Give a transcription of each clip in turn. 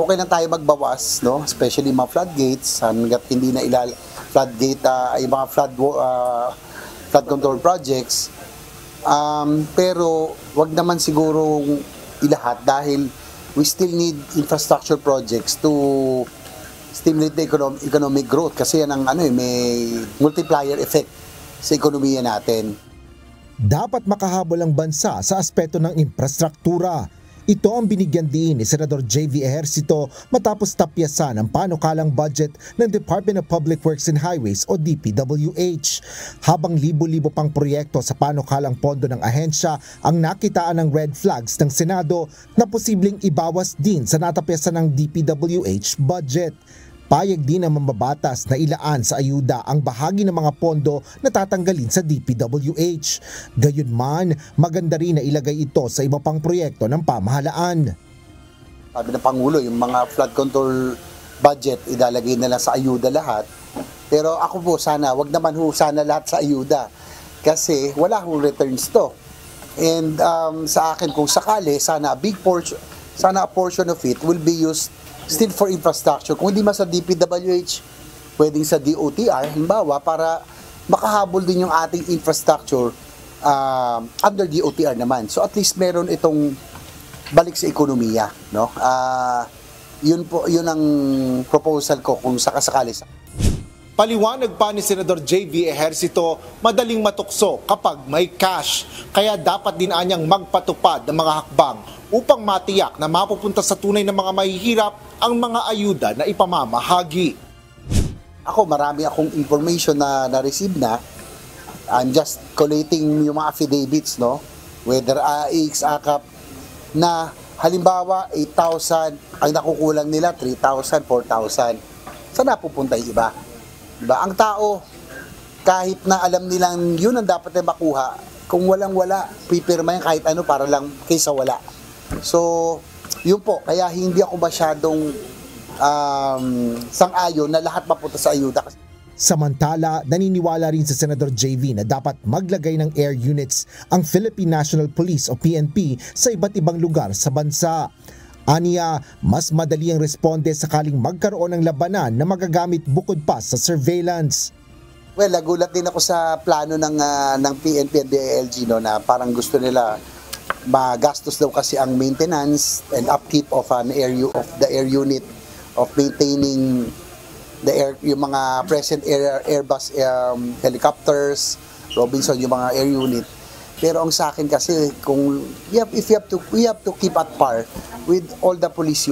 okay lang tayo magbawas, no? Especially mga floodgates, hanggat hindi na floodgate, yung mga flood control projects. Pero wag naman siguro ilahat dahil we still need infrastructure projects to stimulate the economic growth kasi yan ang may multiplier effect sa ekonomiya natin. Dapat makahabol ang bansa sa aspeto ng infrastruktura. Ito ang binigyan din ni Senador JV Ejercito matapos tapyasan ang panukalang budget ng Department of Public Works and Highways o DPWH. Habang libo-libo pang proyekto sa panukalang pondo ng ahensya ang nakitaan ng red flags ng Senado na posibleng ibawas din sa natapyasan ng DPWH budget. Payag din ang mambabatas na ilaan sa ayuda ang bahagi ng mga pondo na tatanggalin sa DPWH. Gayunman, maganda rin na ilagay ito sa iba pang proyekto ng pamahalaan. Sabi ng Pangulo, yung mga flood control budget, idalagay na lang sa ayuda lahat. Pero ako po sana, wag naman sana lahat sa ayuda. Kasi wala hong returns to. And sa akin, kung sakali, sana a portion of it will be used still for infrastructure. Kung hindi man sa DPWH, pwedeng sa DOTR, halimbawa, para makahabol din yung ating infrastructure under DOTR naman. So at least meron itong balik sa ekonomiya, no? Yun ang proposal ko kung sakasakali. Paliwanag pa ni Senador JV Ejercito, madaling matukso kapag may cash. Kaya dapat din anyang magpatupad ng mga hakbang upang matiyak na mapupunta sa tunay ng mga mahihirap ang mga ayuda na ipamamahagi. Ako, marami akong information na na-receive na. I'm just collating yung mga affidavits, no? Whether AIX, AKAP, na halimbawa 8,000, ang nakukulang nila 3,000, 4,000. Saan napupunta yung iba? Diba? Ang tao, kahit na alam nilang yun ang dapat na makuha, kung walang-wala, pipirma yan kahit ano para lang kaysa wala. So, yun po, kaya hindi ako masyadong sang-ayon na lahat mapunta sa ayuda. Samantala, naniniwala rin si Senador JV na dapat maglagay ng air units ang Philippine National Police o PNP sa iba't ibang lugar sa bansa. Aniya, mas madali ang responde sakaling magkaroon ng labanan na magagamit bukod pa sa surveillance. Well, nagulat din ako sa plano ng PNP and DILG, no, na parang gusto nila magastos daw kasi ang maintenance and upkeep of the air unit of maintaining yung mga present Airbus helicopters, Robinson, yung mga air unit. Pero ang sa akin kasi, we have to keep at par with all the police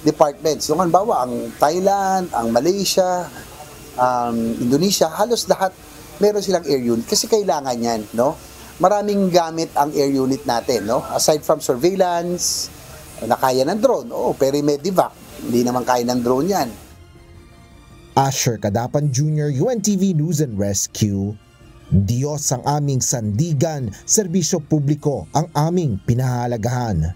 departments. So, halimbawa, ang Thailand, ang Malaysia, Indonesia, halos lahat meron silang air unit kasi kailangan yan, no? Maraming gamit ang air unit natin, no? Aside from surveillance, na kaya ng drone, pero Medivac, hindi naman kaya ng drone yan. Asher Cadapan Jr., UNTV News and Rescue. Diyos ang aming sandigan, serbisyo publiko ang aming pinahalagahan.